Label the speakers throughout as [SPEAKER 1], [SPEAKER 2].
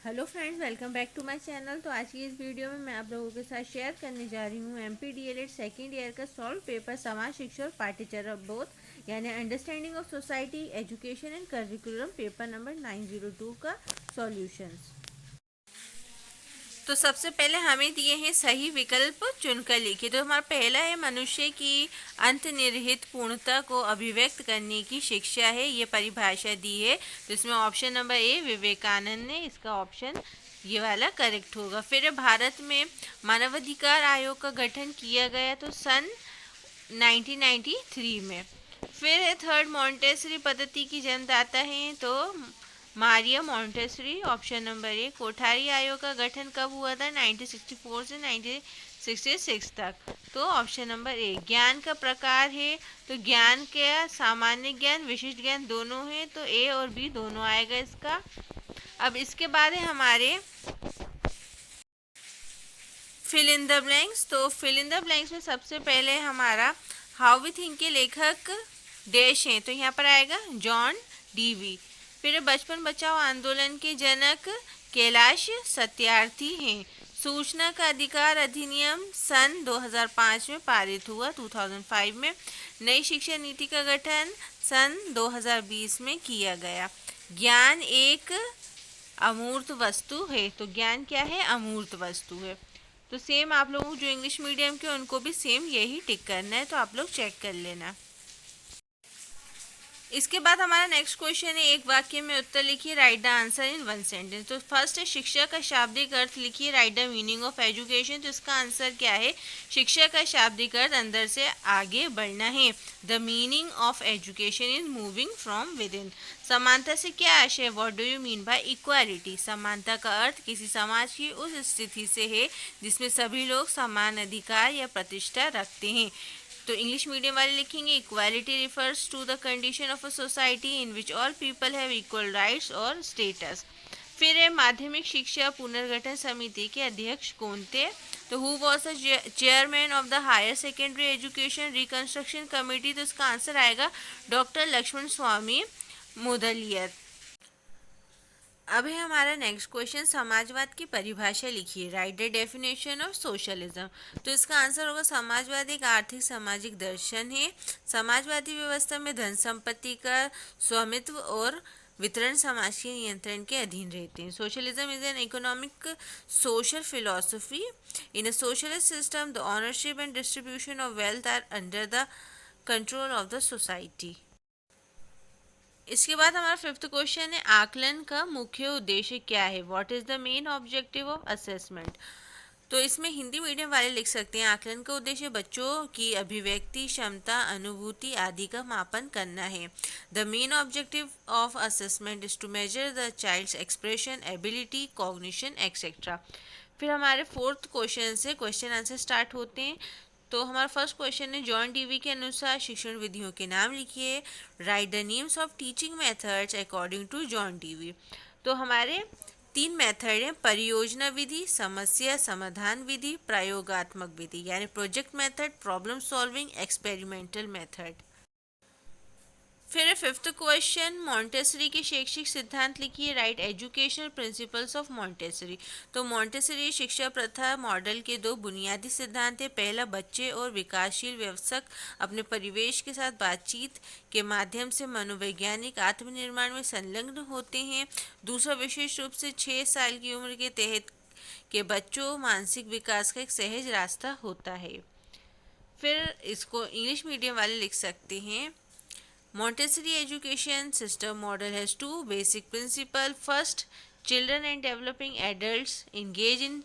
[SPEAKER 1] Hello friends, welcome back to my channel. तो आज की इस वीडियो में मैं आप लोगों के साथ शेयर करने जा रही हूँ MPDLED सेकेंड ईयर का सॉल्व पेपर समाज शिक्षा और पाठ्यचर्या बोध यानी understanding of society education and curriculum paper number 902 का सॉल्यूशंस। तो सबसे पहले हमें दिए हैं सही विकल्प चुनकर लिखिए। तो हमारा पहला है मनुष्य की अंतर्निहित पूर्णता को अभिव्यक्त करने की शिक्षा है, ये परिभाषा दी है। तो इसमें ऑप्शन नंबर ए विवेकानंद ने, इसका ऑप्शन ये वाला करेक्ट होगा। फिर भारत में मानवाधिकार आयोग का गठन किया गया तो सन 1993 में। फिर है थर्ड मॉन्टेसरी पद्धति की जन्मदाता है तो Maria Montessori, option number A. Kothari आयोग का गठन कब हुआ था? 1964 से 1966 तक, तो ऑप्शन नंबर ए। ज्ञान का प्रकार है तो ज्ञान का सामान्य ज्ञान विशिष्ट ज्ञान दोनों है, तो ए और बी दोनों आएगा इसका। अब इसके बाद है हमारे फिल इन द ब्लैंक्स। तो फिल इन द ब्लैंक्स में सबसे पहले हमारा हाउ वी थिंक के लेखक डैश हैं, तो यहाँ पर आएगा जॉन डीवी। फिर बचपन बचाओ आंदोलन के जनक कैलाश सत्यार्थी हैं। सूचना का अधिकार अधिनियम सन 2005 में पारित हुआ, 2005 में। नई शिक्षा नीति का गठन सन 2020 में किया गया। ज्ञान एक अमूर्त वस्तु है, तो ज्ञान क्या है? अमूर्त वस्तु है। तो सेम आप लोगों को जो इंग्लिश मीडियम के उनको भी सेम यही टिक करना है, तो आप लोग चेक कर लेना। इसके बाद हमारा नेक्स्ट क्वेश्चन है एक वाक्य में उत्तर लिखिए, write the answer in one sentence. तो फर्स्ट है शिक्षा का शाब्दिक अर्थ लिखिए, write the meaning of education. तो इसका आंसर क्या है? शिक्षा का शाब्दिक अर्थ अंदर से आगे बढ़ना है। The meaning of education is moving from with in. समानता से क्या आशय? What do you mean by equality? समानता का अर्थ किसी समाज की उस स्थिति से है जिसमें सभी लोग समान अधिकार या प्रतिष्ठा रखते हैं। तो इंग्लिश मीडियम वाले लिखेंगे equality refers to the condition of a society in which all people have equal rights और स्टेटस। फिर है माध्यमिक शिक्षा पुनर्गठन समिति के अध्यक्ष कौन थे? तो who was the chairman of the higher secondary education reconstruction committee? तो इसका आंसर आएगा डॉक्टर लक्ष्मण स्वामी मुदलियर। अब है हमारा नेक्स्ट क्वेश्चन, समाजवाद की परिभाषा लिखिए, write the definition of socialism. तो इसका आंसर होगा समाजवाद एक आर्थिक सामाजिक दर्शन है। समाजवादी व्यवस्था में धन संपत्ति का स्वामित्व और वितरण समाज के नियंत्रण के अधीन रहते हैं। Socialism is an economic social philosophy. In a socialist system the ownership and distribution of wealth are under the control of the society. इसके बाद हमारा फिफ्थ क्वेश्चन है आकलन का मुख्य उद्देश्य क्या है? What is the main objective of assessment? तो इसमें हिंदी मीडियम वाले लिख सकते हैं आकलन का उद्देश्य बच्चों की अभिव्यक्ति क्षमता अनुभूति आदि का मापन करना है। The main objective of assessment is to measure the child's expression ability cognition etcetera. फिर हमारे फोर्थ क्वेश्चन से क्वेश्चन आंसर स्टार्ट होते हैं। तो हमारा फर्स्ट क्वेश्चन है जॉन डीवी के अनुसार शिक्षण विधियों के नाम लिखिए, write the names of teaching methods according to John Dewey. तो हमारे तीन मेथड हैं, परियोजना विधि, समस्या समाधान विधि, प्रयोगात्मक विधि यानी project method, problem solving, experimental method. फिर फिफ्थ क्वेश्चन मॉन्टेसरी के शैक्षिक सिद्धांत लिखिए, right educational principles of Montessori. तो मॉन्टेसरी शिक्षा प्रथा मॉडल के दो बुनियादी सिद्धांत हैं। पहला, बच्चे और विकासशील वयस्क अपने परिवेश के साथ बातचीत के माध्यम से मनोवैज्ञानिक आत्मनिर्माण में संलग्न होते हैं। दूसरा, विशेष रूप से 6 साल की उम्र के तहत के बच्चों मानसिक विकास का एक सहज रास्ता होता है। फिर इसको इंग्लिश मीडियम वाले लिख सकते हैं, Montessori education system model has two basic principles. First, children and developing adults engage in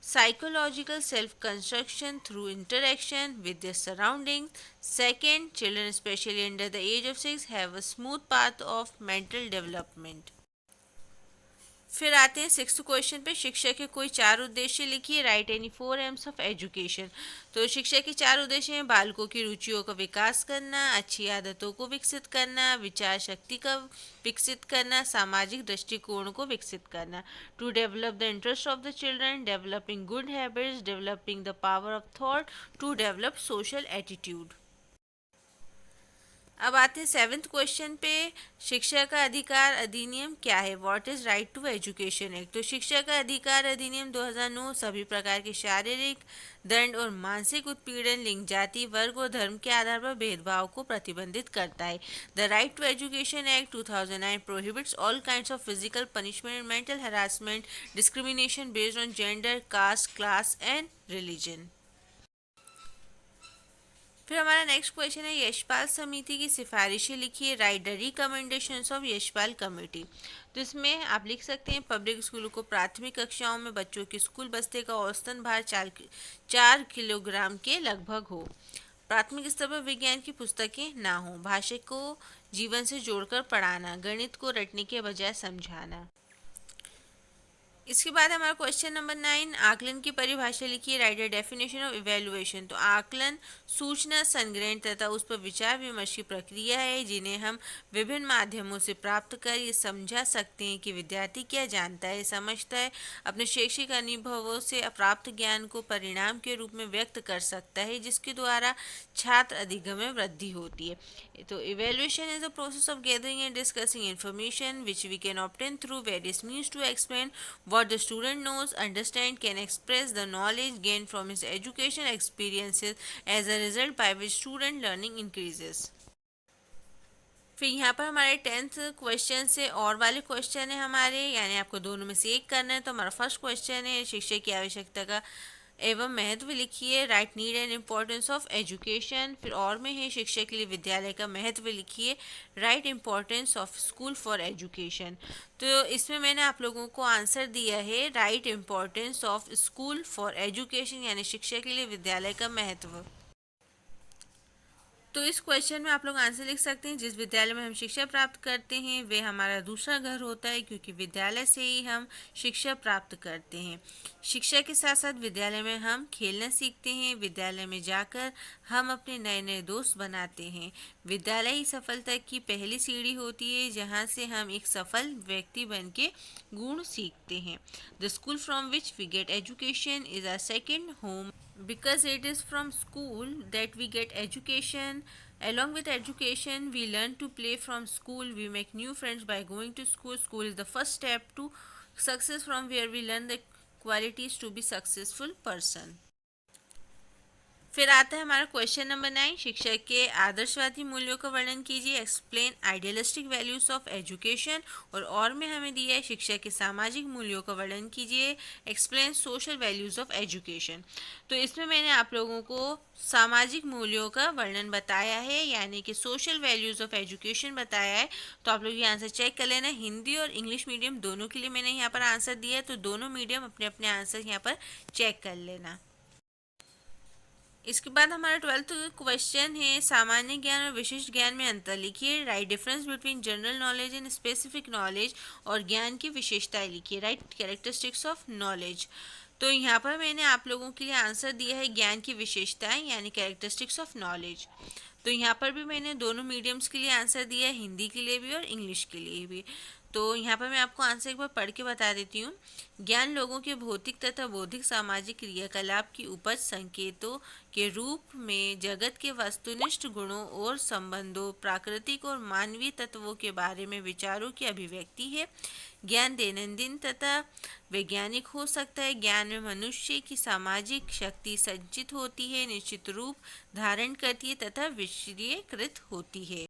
[SPEAKER 1] psychological self-construction through interaction with their surroundings. Second, children, especially under the age of 6, have a smooth path of mental development. फिर आते हैं sixth question पे, शिक्षा के कोई चार उद्देश्य लिखिए, right any four AIIMS of education. तो शिक्षा के चार उद्देश्य हैं, बालकों की रुचियों का विकास करना, अच्छी आदतों को विकसित करना, विचार शक्ति का विकसित करना, सामाजिक दृष्टिकोण को विकसित करना। To develop the interest of the children, developing good habits, developing the power of thought, to develop social attitude. अब आते हैं सेवेंथ क्वेश्चन पे। शिक्षा का अधिकार अधिनियम क्या है? What is right to education act. तो शिक्षा का अधिकार अधिनियम 2009 सभी प्रकार के शारीरिक दंड और मानसिक उत्पीड़न, लिंग, जाति, वर्ग और धर्म के आधार पर भेदभाव को प्रतिबंधित करता है। The right to education act 2009 prohibits all kinds of physical punishment, mental harassment, discrimination based on gender, caste, class and religion. फिर हमारा नेक्स्ट क्वेश्चन है, यशपाल समिति की सिफारिशें लिखिए। Write the recommendations of Yashpal committee. तो इसमें आप लिख सकते हैं, पब्लिक स्कूलों को प्राथमिक कक्षाओं में बच्चों के स्कूल बस्ते का औसतन भार 4 किलोग्राम के लगभग हो। प्राथमिक स्तर पर विज्ञान की पुस्तकें ना हो। भाषा को जीवन से जोड़कर पढ़ाना। गणित को रटने के बजाय समझाना। इसके बाद हमारा क्वेश्चन नंबर 9, आकलन की परिभाषा लिखिए। Write the definition of evaluation. तो आकलन सूचना संग्रहण तथा उस पर विचार विमर्श की प्रक्रिया है जिन्हें हम विभिन्न माध्यमों से प्राप्त कर ये समझा सकते हैं कि विद्यार्थी क्या जानता है, समझता है, अपने शैक्षिक अनुभवों से प्राप्त ज्ञान को परिणाम के रूप में व्यक्त कर सकता है, जिसके द्वारा छात्र अधिगम में वृद्धि होती है। तो evaluation is the process of gathering and discussing information which we can obtain through various means to explain what the student knows, understand, can express the knowledge gained from his education experiences as a result by which student learning increases. फिर यहाँ पर हमारे 10th question से और वाले question है हमारे, यानी आपको दोनों में से एक करना है। तो हमारा फर्स्ट क्वेश्चन है, शिक्षा की आवश्यकता का एवं महत्व लिखिए। Right need and importance of education. फिर और में है, शिक्षा के लिए विद्यालय का महत्व लिखिए। Right importance of school for education. तो इसमें मैंने आप लोगों को आंसर दिया है right importance of school for education, यानी शिक्षा के लिए विद्यालय का महत्व। तो इस क्वेश्चन में आप लोग आंसर लिख सकते हैं, जिस विद्यालय में हम शिक्षा प्राप्त करते हैं वे हमारा दूसरा घर होता है, क्योंकि विद्यालय से ही हम शिक्षा प्राप्त करते हैं। शिक्षा के साथ साथ विद्यालय में हम खेलना सीखते हैं। विद्यालय में जाकर हम अपने नए नए दोस्त बनाते हैं। विद्यालय ही सफलता की पहली सीढ़ी होती है, जहाँ से हम एक सफल व्यक्ति बन के गुण सीखते हैं। The school from which we get education is our second home, because it is from school that we get education. Along with education we learn to play. From school we make new friends by going to school. School is the first step to success, from where we learn the qualities to be successful person. फिर आता है हमारा question number 9, शिक्षा के आदर्शवादी मूल्यों का वर्णन कीजिए। Explain idealistic values of education. और में हमें दिया है, शिक्षा के सामाजिक मूल्यों का वर्णन कीजिए। Explain social values of education. तो इसमें मैंने आप लोगों को सामाजिक मूल्यों का वर्णन बताया है, यानी कि सोशल वैल्यूज ऑफ एजुकेशन बताया है। तो आप लोग ये आंसर चेक कर लेना। हिंदी और इंग्लिश मीडियम दोनों के लिए मैंने यहाँ पर आंसर दिया है, तो दोनों मीडियम अपने अपने आंसर यहाँ पर चेक कर लेना। इसके बाद हमारा 12th क्वेश्चन है, सामान्य ज्ञान और विशिष्ट ज्ञान में अंतर लिखिए। Right difference between general knowledge and specific knowledge. और ज्ञान की विशेषताएं लिखिए। Right characteristics of knowledge. तो यहाँ पर मैंने आप लोगों के लिए आंसर दिया है ज्ञान की विशेषताएं, यानी कैरेक्टरिस्टिक्स ऑफ नॉलेज। तो यहाँ पर भी मैंने दोनों मीडियम्स के लिए आंसर दिया है, हिंदी के लिए भी और इंग्लिश के लिए भी। तो यहाँ पर मैं आपको आंसर एक बार पढ़ के बता देती हूँ। ज्ञान लोगों के भौतिक तथा बौद्धिक सामाजिक क्रियाकलाप की उपज, संकेतों के रूप में जगत के वस्तुनिष्ठ गुणों और संबंधों, प्राकृतिक और मानवीय तत्वों के बारे में विचारों की अभिव्यक्ति है। ज्ञान दैनंदिन तथा वैज्ञानिक हो सकता है। ज्ञान में मनुष्य की सामाजिक शक्ति संचित होती है, निश्चित रूप धारण करती है तथा विषयीकृत होती है।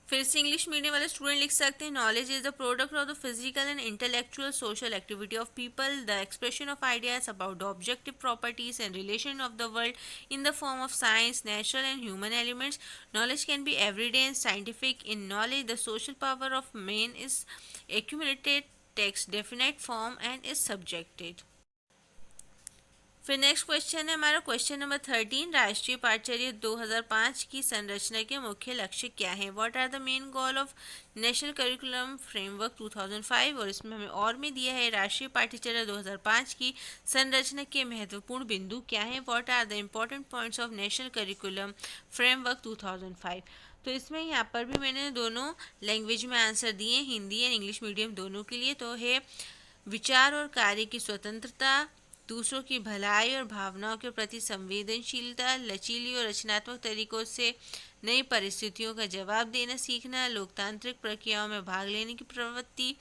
[SPEAKER 1] फिर से इंग्लिश मीडियम वाले स्टूडेंट लिख सकते हैं, knowledge is the product of the physical and intellectual social activity of people, the expression of ideas about the objective properties and relation of the world in the form of science, natural and human elements. Knowledge can be everyday and scientific. In knowledge, the social power of man is accumulated, takes definite form and is subjected. फिर next question है हमारा question number 13, राष्ट्रीय पाठ्यचर्या 2005 की संरचना के मुख्य लक्ष्य क्या हैं? What are the main goal of national curriculum framework 2005. और इसमें हमें और में दिया है, राष्ट्रीय पाठ्यचर्या 2005 की संरचना के महत्वपूर्ण बिंदु क्या हैं? What are the important points of national curriculum framework 2005. तो इसमें यहाँ पर भी मैंने दोनों लैंग्वेज में आंसर दिए, हिंदी एंड इंग्लिश मीडियम दोनों के लिए। तो है विचार और कार्य की स्वतंत्रता, दूसरों की भलाई और भावनाओं के प्रति संवेदनशीलता, लचीली और रचनात्मक तरीकों से नई परिस्थितियों का जवाब देना सीखना, लोकतांत्रिक प्रक्रियाओं में भाग लेने की प्रवृत्ति,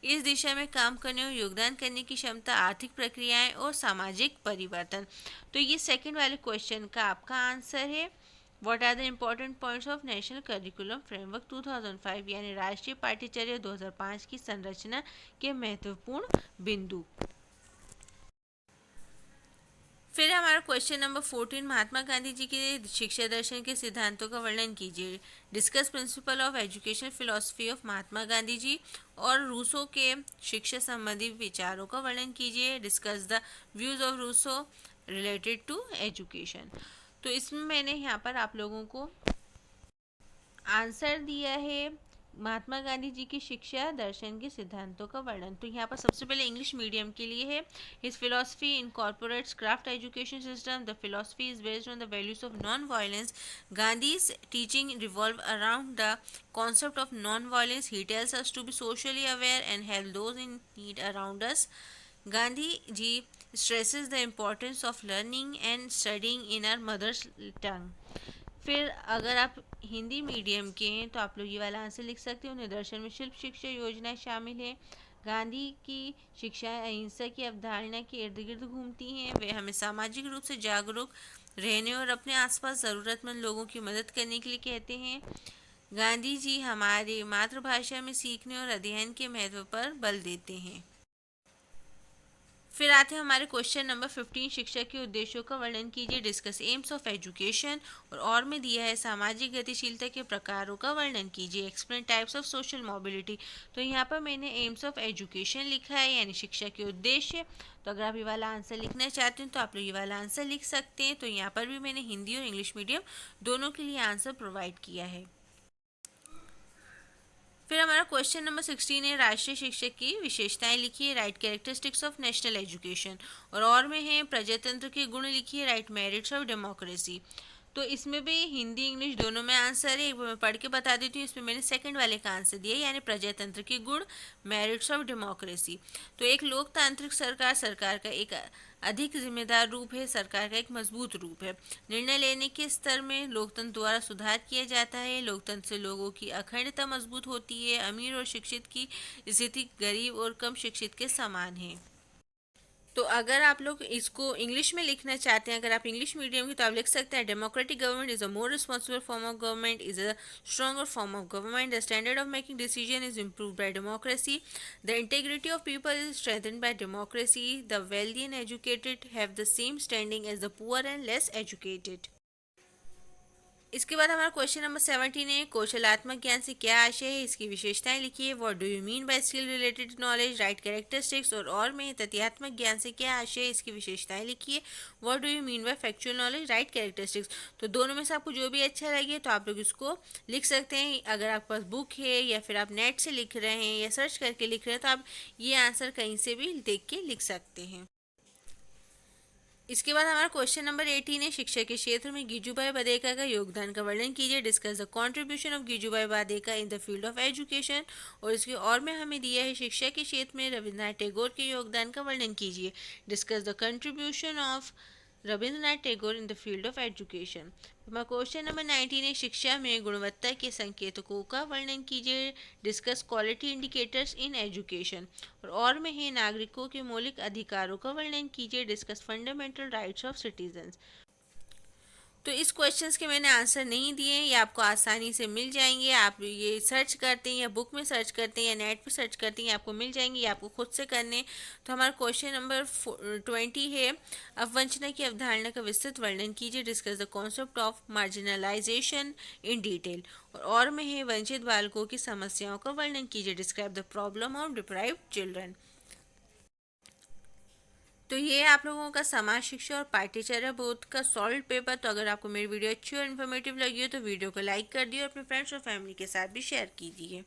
[SPEAKER 1] इस दिशा में काम करने और योगदान करने की क्षमता, आर्थिक प्रक्रियाएं और सामाजिक परिवर्तन। तो ये सेकंड वाले क्वेश्चन का आपका आंसर है। What are the important points of national curriculum framework 2005, यानी राष्ट्रीय पाठ्यचर्या 2005 की संरचना के महत्वपूर्ण बिंदु। फिर हमारा क्वेश्चन नंबर 14, महात्मा गांधी जी के शिक्षा दर्शन के सिद्धांतों का वर्णन कीजिए। Discuss principle of education philosophy of Mahatma Gandhi ji और रूसो के शिक्षा संबंधी विचारों का वर्णन कीजिए। Discuss the views of Rousseau related to education. तो इसमें मैंने यहाँ पर आप लोगों को आंसर दिया है महात्मा गांधी जी की शिक्षा दर्शन के सिद्धांतों का वर्णन। तो यहाँ पर सबसे पहले इंग्लिश मीडियम के लिए है। His philosophy incorporates craft education system. The philosophy is based on the values of non violence. Gandhi's teaching revolve around the concept of non-violence. He tells us to be socially aware and help those in need around us. Gandhi ji stresses the importance of learning and studying in our mother's tongue. फिर अगर आप Hindi medium के हैं तो आप लोग ये वाला आंसर लिख सकते हो। निदर्शन में शिल्प शिक्षा योजनाएं शामिल है। गांधी की शिक्षाएं अहिंसा की अवधारणा के इर्द गिर्द घूमती हैं। वे हमें सामाजिक रूप से जागरूक रहने और अपने आसपास ज़रूरतमंद लोगों की मदद करने के लिए कहते हैं। गांधी जी हमारी मातृभाषा में सीखने और अध्ययन के महत्व पर बल देते हैं। फिर आते हैं हमारे क्वेश्चन नंबर 15, शिक्षा के उद्देश्यों का वर्णन कीजिए। Discuss AIIMS of education. और में दिया है सामाजिक गतिशीलता के प्रकारों का वर्णन कीजिए। Explain types of social mobility. तो यहाँ पर मैंने एम्स ऑफ एजुकेशन लिखा है, यानी शिक्षा के उद्देश्य। तो अगर आप ये वाला आंसर लिखना चाहते हैं तो आप लोग ये वाला आंसर लिख सकते हैं। तो यहाँ पर भी मैंने हिंदी और इंग्लिश मीडियम दोनों के लिए आंसर प्रोवाइड किया है। फिर हमारा क्वेश्चन नंबर 16 है, राष्ट्रीय शिक्षा की विशेषताएं लिखिए। Right characteristics of national education. और में है प्रजातंत्र के गुण लिखिए। Right merits of democracy. तो इसमें भी हिंदी इंग्लिश दोनों में आंसर है। एक बार मैं पढ़ के बता देती हूँ। इसमें मैंने सेकंड वाले का आंसर दिया, यानी प्रजातंत्र के गुण, मेरिट्स ऑफ डेमोक्रेसी। तो एक लोकतांत्रिक सरकार, सरकार का एक अधिक जिम्मेदार रूप है, सरकार का एक मजबूत रूप है। निर्णय लेने के स्तर में लोकतंत्र द्वारा सुधार किया जाता है। लोकतंत्र से लोगों की अखंडता मजबूत होती है। अमीर और शिक्षित की स्थिति गरीब और कम शिक्षित के समान है। तो अगर आप लोग इसको इंग्लिश में लिखना चाहते हैं, अगर आप इंग्लिश मीडियम की, तो आप लिख सकते हैं democratic government is a more responsible form of government, is a stronger form of government, the standard of making decision is improve by democracy, the integrity of people is strengthen by democracy, the wealthy and educated have the same standing as the poor and less educated. इसके बाद हमारा question number 17 है, कौशलात्मक ज्ञान से क्या आशय है, इसकी विशेषताएं लिखिए। What do you mean by skill related knowledge. Right characteristics. और में तथ्यात्मक ज्ञान से क्या आशय है, इसकी विशेषताएं लिखिए। What do you mean by factual knowledge. Right characteristics. तो दोनों में से आपको जो भी अच्छा लगे तो आप लोग इसको लिख सकते हैं। अगर आपके पास बुक है या फिर आप नेट से लिख रहे हैं या सर्च करके लिख रहे हैं तो आप ये आंसर कहीं से भी देख के लिख सकते हैं। इसके बाद हमारा क्वेश्चन नंबर 18 है, शिक्षा के क्षेत्र में गिजुभाई बधेका का योगदान का वर्णन कीजिए। Discuss the contribution of Gijubhai Badheka in the field of education. और इसके और में हमें दिया है शिक्षा के क्षेत्र में रविन्द्रनाथ टैगोर के योगदान का वर्णन कीजिए। Discuss the contribution of Rabindranath Tagore in the field of education. हमारा क्वेश्चन नंबर 19 है, शिक्षा में गुणवत्ता के संकेतकों का वर्णन कीजिए। Discuss quality indicators in education. और में है नागरिकों के मौलिक अधिकारों का वर्णन कीजिए। Discuss fundamental rights of citizens. तो इस क्वेश्चंस के मैंने आंसर नहीं दिए हैं, ये आपको आसानी से मिल जाएंगे। आप ये सर्च करते हैं या बुक में सर्च करते हैं या नेट पे सर्च करते हैं, आपको मिल जाएंगे। ये आपको खुद से करने। तो हमारा क्वेश्चन नंबर 20 है, अववंचना की अवधारणा का विस्तृत वर्णन कीजिए। Discuss the concept of marginalisation in detail. और में है वंचित बालकों की समस्याओं का वर्णन कीजिए। Describe the problem of deprived children. तो ये आप लोगों का समाज शिक्षा और पाठ्यचर्या बोध का सॉल्व पेपर। तो अगर आपको मेरी वीडियो अच्छी और इन्फॉर्मेटिव लगी हो तो वीडियो को लाइक कर दिए और अपने फ्रेंड्स और फैमिली के साथ भी शेयर कीजिए।